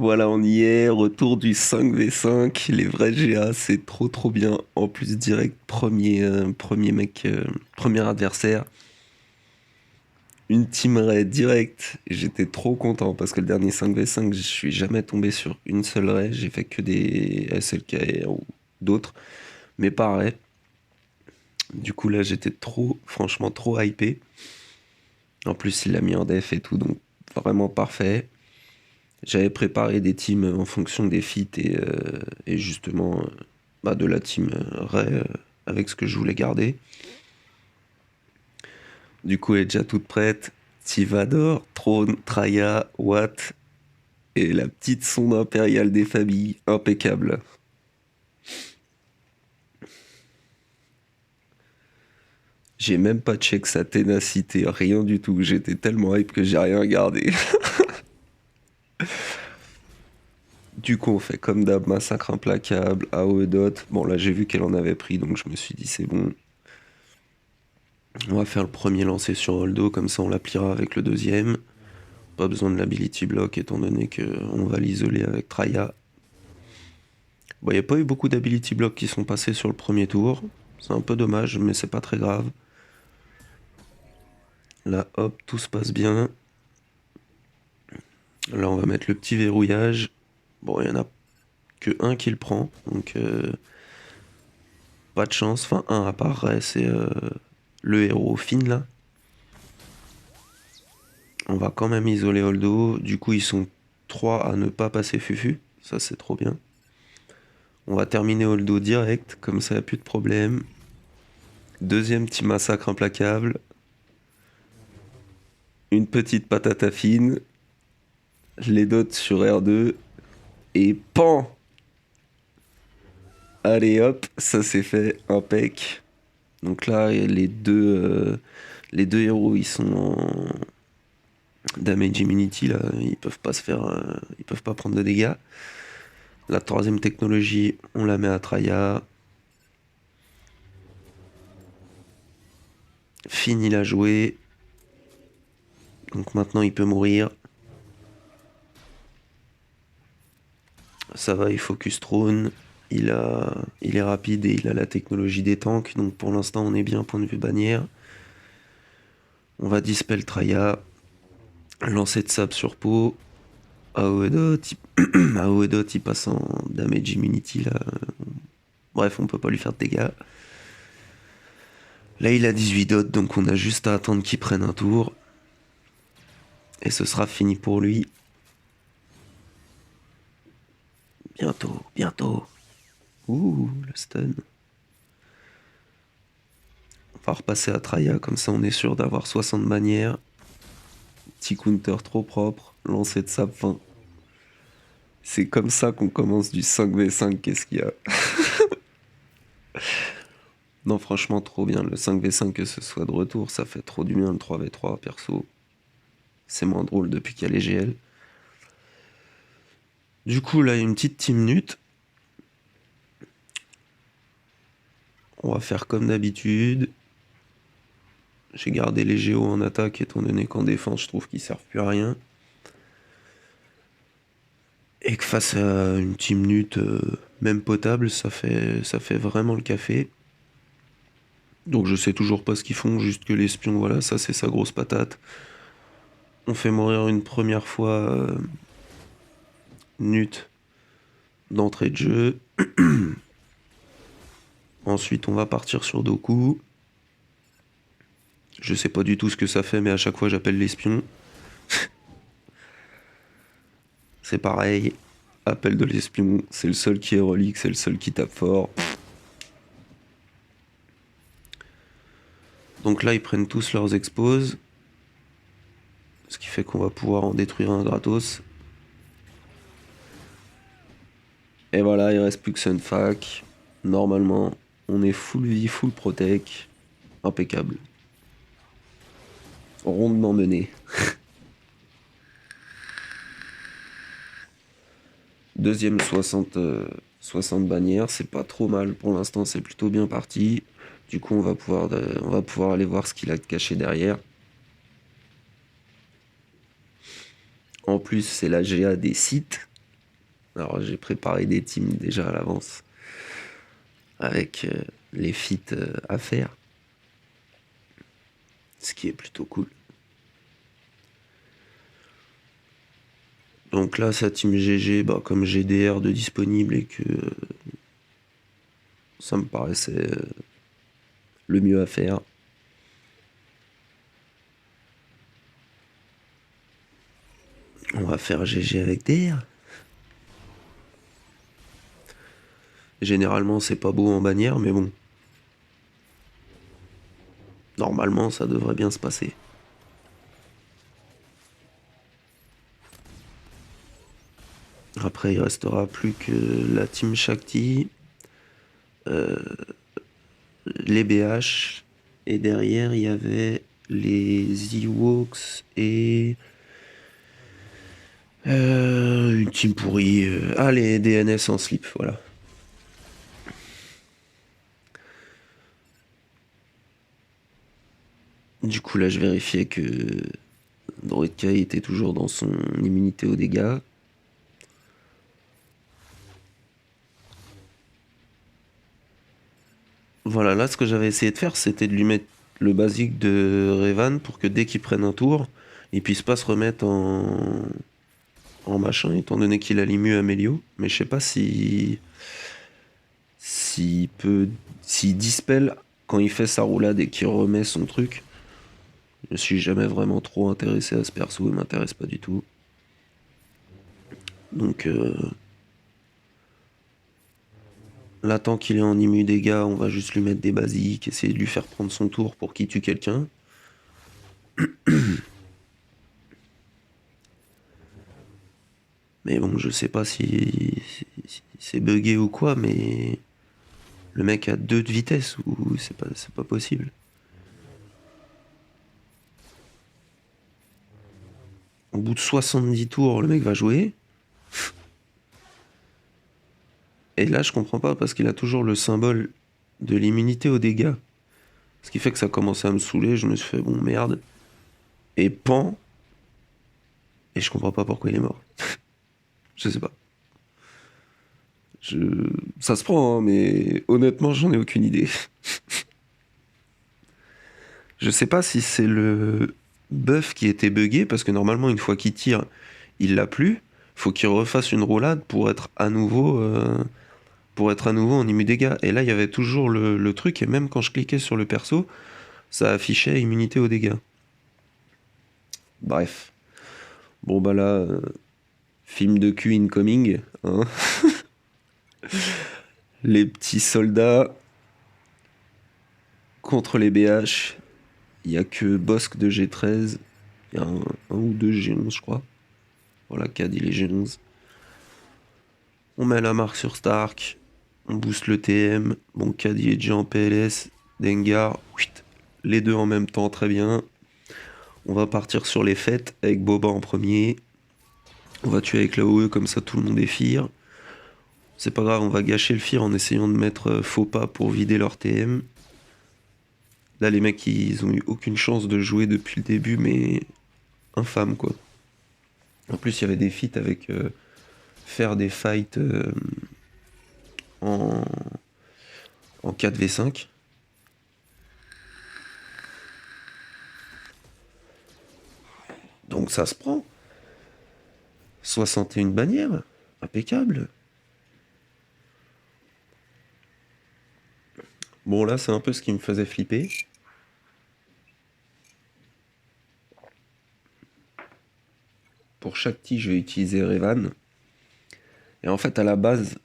Voilà, on y est, retour du 5v5, les vrais GA, c'est trop trop bien. En plus, direct, premier mec, premier adversaire, une team raid direct. J'étais trop content parce que le dernier 5v5, je suis jamais tombé sur une seule raid, j'ai fait que des SLKR ou d'autres, mais pas raid. Du coup, là, j'étais franchement trop hypé. En plus, il l'a mis en def et tout, donc vraiment parfait. J'avais préparé des teams en fonction des feats et justement de la team Ray avec ce que je voulais garder. Du coup, elle est déjà toute prête. Tivador, Trône, Traya, Watt et la petite sonde impériale des familles, impeccable. J'ai même pas check sa ténacité, rien du tout. J'étais tellement hype que j'ai rien regardé. Du coup, on fait comme d'hab, massacre implacable, AOE dot. Bon, là, j'ai vu qu'elle en avait pris, donc je me suis dit, c'est bon. On va faire le premier lancer sur Holdo, comme ça on l'appliera avec le deuxième. Pas besoin de l'ability block étant donné qu'on va l'isoler avec Traya. Bon, il n'y a pas eu beaucoup d'ability block qui sont passés sur le premier tour. C'est un peu dommage, mais c'est pas très grave. Là, hop, tout se passe bien. Là, on va mettre le petit verrouillage. Bon, il y en a que un qui le prend, donc pas de chance. Enfin, un à part Ray, c'est le héros Finn là. On va quand même isoler Holdo. Du coup, ils sont 3 à ne pas passer Fufu. Ça, c'est trop bien. On va terminer Holdo direct, comme ça, y a plus de problème. Deuxième petit massacre implacable. Une petite patate à fine. Les dots sur R2. Et pan! Allez hop, ça c'est fait, impec. Donc là, les deux héros, ils sont en damage immunity, là. Ils peuvent pas ils peuvent pas prendre de dégâts. La troisième technologie, on la met à Traya. Fini la jouer. Donc maintenant, il peut mourir. Ça va, il focus trône. Il est rapide et il a la technologie des tanks. Donc pour l'instant, on est bien point de vue bannière. On va dispel Traya. Lancer de sable sur peau. Aoedot, Aoedot, il passe en damage immunity là. Bref, on peut pas lui faire de dégâts. Là, il a 18 dots, donc on a juste à attendre qu'il prenne un tour. Et ce sera fini pour lui. Bientôt, bientôt. Ouh, le stun. On va repasser à Traya, comme ça on est sûr d'avoir 60 bannières. Petit counter trop propre, lancer de sable fin. C'est comme ça qu'on commence du 5v5, qu'est-ce qu'il y a? Non, franchement, trop bien. Le 5v5, que ce soit de retour, ça fait trop du bien. Le 3v3, perso, c'est moins drôle depuis qu'il y a les GL. Du coup, là, il y a une petite team nut. On va faire comme d'habitude. J'ai gardé les géos en attaque, étant donné qu'en défense, je trouve qu'ils servent plus à rien. Et que face à une team nut, même potable, ça fait vraiment le café. Donc je sais toujours pas ce qu'ils font, juste que l'espion, voilà, ça c'est sa grosse patate. On fait mourir une première fois Nut d'entrée de jeu. Ensuite on va partir sur Doku. Je sais pas du tout ce que ça fait, mais à chaque fois j'appelle l'espion. C'est pareil, appel de l'espion, c'est le seul qui est relique, c'est le seul qui tape fort. Donc là ils prennent tous leurs exposes. Ce qui fait qu'on va pouvoir en détruire un gratos. Et voilà, il reste plus que Sunfac. Normalement, on est full vie, full protec. Impeccable. Rondement mené. Deuxième 60 bannières, c'est pas trop mal. Pour l'instant, c'est plutôt bien parti. Du coup, on va pouvoir aller voir ce qu'il a de caché derrière. En plus, c'est la GA des sites. Alors j'ai préparé des teams déjà à l'avance avec les feats à faire, ce qui est plutôt cool. Donc là, sa team GG, bah, comme j'ai DR de disponible et que ça me paraissait le mieux à faire. On va faire GG avec DR. Généralement, c'est pas beau en bannière, mais bon. Normalement, ça devrait bien se passer. Après, il restera plus que la team Shakti, les BH, et derrière, il y avait les Ewoks et une team pourrie. Les DNS en slip, voilà. Du coup, là, je vérifiais que Droid Kai était toujours dans son immunité aux dégâts. Voilà, là, ce que j'avais essayé de faire, c'était de lui mettre le basique de Revan pour que dès qu'il prenne un tour, il puisse pas se remettre en machin, étant donné qu'il allie mieux Amélio. Mais je sais pas s'il dispel quand il fait sa roulade et qu'il remet son truc. Je me suis jamais vraiment trop intéressé à ce perso, il m'intéresse pas du tout. Donc là, tant qu'il est en immu dégâts, on va juste lui mettre des basiques, essayer de lui faire prendre son tour pour qu'il tue quelqu'un. Mais bon, je sais pas si c'est buggé ou quoi, mais le mec a 2 de vitesse ou c'est pas possible. Au bout de 70 tours, le mec va jouer. Et là, je comprends pas parce qu'il a toujours le symbole de l'immunité aux dégâts. Ce qui fait que ça commençait à me saouler. Je me suis fait, bon, merde. Et pan. Et je comprends pas pourquoi il est mort. Je sais pas. Ça se prend, hein, mais honnêtement, j'en ai aucune idée. Je sais pas si c'est le buff qui était buggé, parce que normalement, une fois qu'il tire, il l'a plus. Faut qu'il refasse une roulade pour être à nouveau en immu dégâts. Et là, il y avait toujours le truc, et même quand je cliquais sur le perso, ça affichait immunité aux dégâts. Bref. Bon, bah là, film de cul incoming, hein. Les petits soldats contre les BH. Il n'y a que Bosque de G13. Il y a un ou deux G11, je crois. Voilà, Cad, il est G11. On met la marque sur Stark. On booste le TM. Bon, Cad, il est déjà en PLS. Dengar, les deux en même temps, très bien. On va partir sur les fêtes avec Boba en premier. On va tuer avec la OE, comme ça tout le monde est fear. C'est pas grave, on va gâcher le fear en essayant de mettre faux pas pour vider leur TM. Là, les mecs, ils ont eu aucune chance de jouer depuis le début, mais infâme, quoi. En plus, il y avait des feats avec faire des fights en 4v5. Donc ça se prend. 61 bannières, impeccable. Bon, là, c'est un peu ce qui me faisait flipper. Pour chaque tige, je vais utiliser Revan. Et en fait, à la base,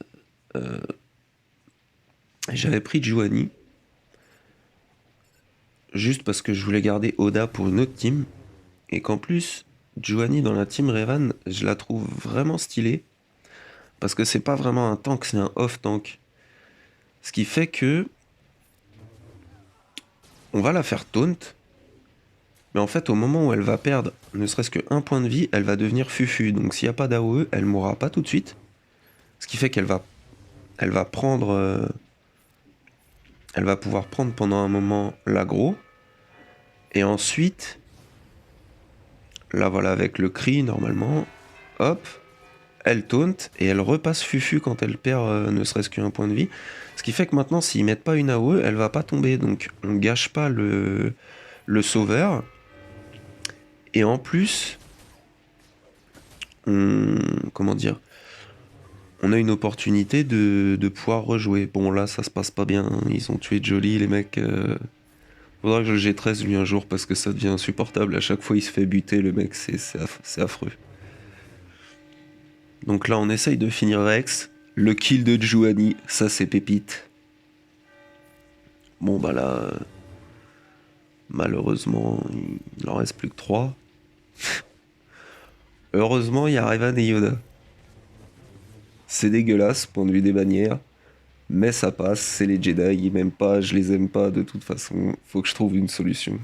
j'avais pris Juani. Juste parce que je voulais garder Oda pour une autre team. Et qu'en plus, Juani dans la team Revan, je la trouve vraiment stylée. Parce que c'est pas vraiment un tank, c'est un off-tank. Ce qui fait que on va la faire taunt. Mais en fait, au moment où elle va perdre ne serait-ce que 1 point de vie, elle va devenir fufu. Donc s'il n'y a pas d'AOE, elle mourra pas tout de suite. Ce qui fait qu'elle va prendre... elle va pouvoir prendre pendant un moment l'aggro. Et ensuite, là voilà, avec le cri, normalement, hop, elle taunt et elle repasse Fufu quand elle perd ne serait-ce qu'un point de vie. Ce qui fait que maintenant, s'ils mettent pas une AOE, elle va pas tomber. Donc on gâche pas le sauveur. Et en plus, comment dire, on a une opportunité de pouvoir rejouer. Bon, là, ça se passe pas bien. Ils ont tué Jolly, les mecs. Faudra que je le G13 lui un jour parce que ça devient insupportable. À chaque fois, il se fait buter, le mec, c'est affreux. Donc là, on essaye de finir Rex. Le kill de Juani, ça c'est pépite. Bon, bah là, malheureusement, il en reste plus que 3. Heureusement, il y a Revan et Yoda. C'est dégueulasse, point de vue des bannières. Mais ça passe, c'est les Jedi, ils m'aiment pas, je les aime pas, de toute façon, faut que je trouve une solution.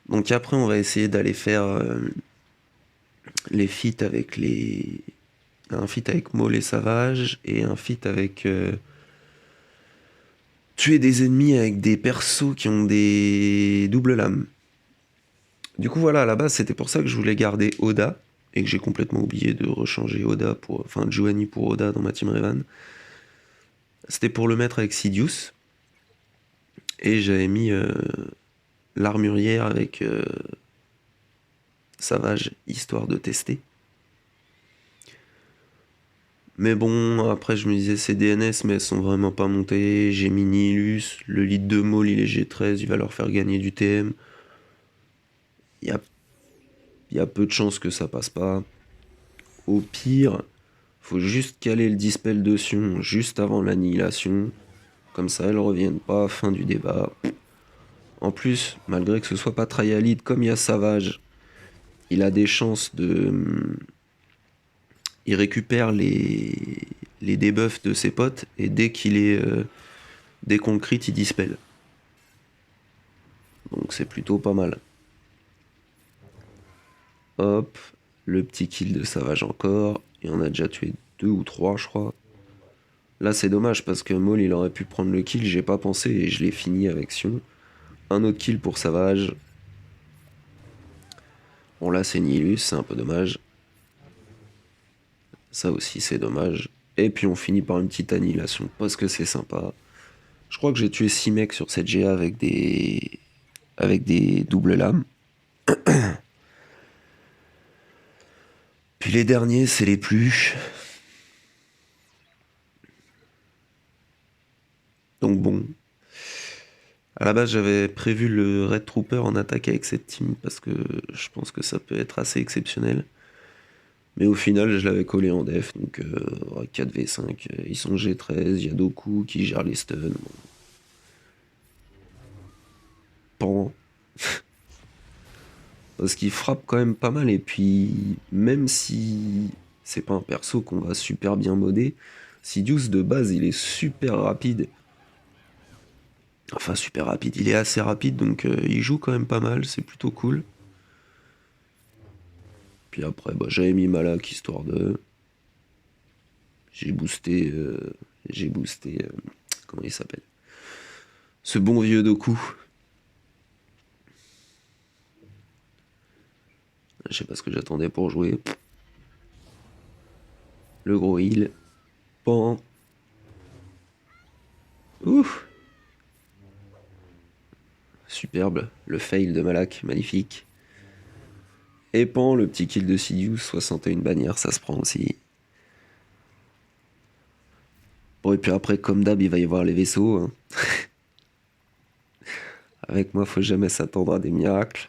Donc après, on va essayer d'aller faire les feats avec les... Un feat avec Maul et Savage, et un feat avec... tuer des ennemis avec des persos qui ont des doubles lames. Du coup, voilà, à la base, c'était pour ça que je voulais garder Oda, et que j'ai complètement oublié de rechanger Oda pour... Enfin, Juani pour Oda dans ma team Revan. C'était pour le mettre avec Sidious. Et j'avais mis l'armurière avec Savage, histoire de tester. Mais bon, après je me disais c'est DNS, mais elles sont vraiment pas montées. J'ai mis Nihilus, le lead de Maul il est G13, il va leur faire gagner du TM. Il y a peu de chances que ça passe pas. Au pire, faut juste caler le dispel de Sion juste avant l'annihilation. Comme ça, elles reviennent pas, fin du débat. En plus, malgré que ce soit pas Trialide, comme il y a Savage, il a des chances de... Il récupère les debuffs de ses potes, et dès qu'on le crit, il dispel. Donc c'est plutôt pas mal. Hop, le petit kill de Savage encore, et on a déjà tué 2 ou 3 je crois. Là c'est dommage parce que Maul il aurait pu prendre le kill, j'ai pas pensé et je l'ai fini avec Sion. Un autre kill pour Savage. Bon là c'est Nihilus, c'est un peu dommage. Ça aussi c'est dommage. Et puis on finit par une petite annihilation parce que c'est sympa. Je crois que j'ai tué 6 mecs sur cette GA avec des doubles lames. Puis les derniers, c'est les plus. Donc bon. À la base, j'avais prévu le Red Trooper en attaque avec cette team parce que je pense que ça peut être assez exceptionnel. Mais au final, je l'avais collé en def, donc 4v5. Ils sont G13, il y a Doku qui gère les stuns. Pan. Parce qu'il frappe quand même pas mal, et puis même si c'est pas un perso qu'on va super bien modder, Sidious de base il est super rapide. Enfin super rapide, il est assez rapide, donc il joue quand même pas mal, c'est plutôt cool. Puis après, bah, j'avais mis Malak histoire de... J'ai boosté... comment il s'appelle? Ce bon vieux Doku. Je sais pas ce que j'attendais pour jouer. Le gros heal. Pan. Ouf. Superbe. Le fail de Malak, magnifique. Et Pan, le petit kill de Sidious, 61 bannières, ça se prend aussi. Bon, et puis après, comme d'hab, il va y avoir les vaisseaux. Hein. Avec moi, faut jamais s'attendre à des miracles.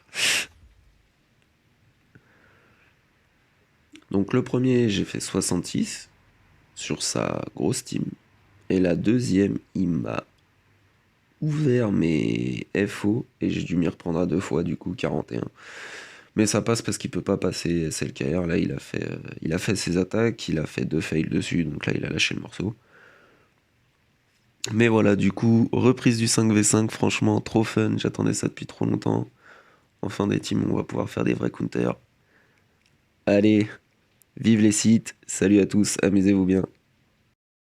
Donc le premier, j'ai fait 66 sur sa grosse team. Et la deuxième, il m'a ouvert mes FO et j'ai dû m'y reprendre à 2 fois, du coup 41. Mais ça passe parce qu'il peut pas passer SLKR. Là, il a fait ses attaques, il a fait 2 fails dessus, donc là, il a lâché le morceau. Mais voilà, du coup, reprise du 5v5, franchement, trop fun, j'attendais ça depuis trop longtemps. En fin des teams, on va pouvoir faire des vrais counters. Allez, vive les sites, salut à tous, amusez-vous bien.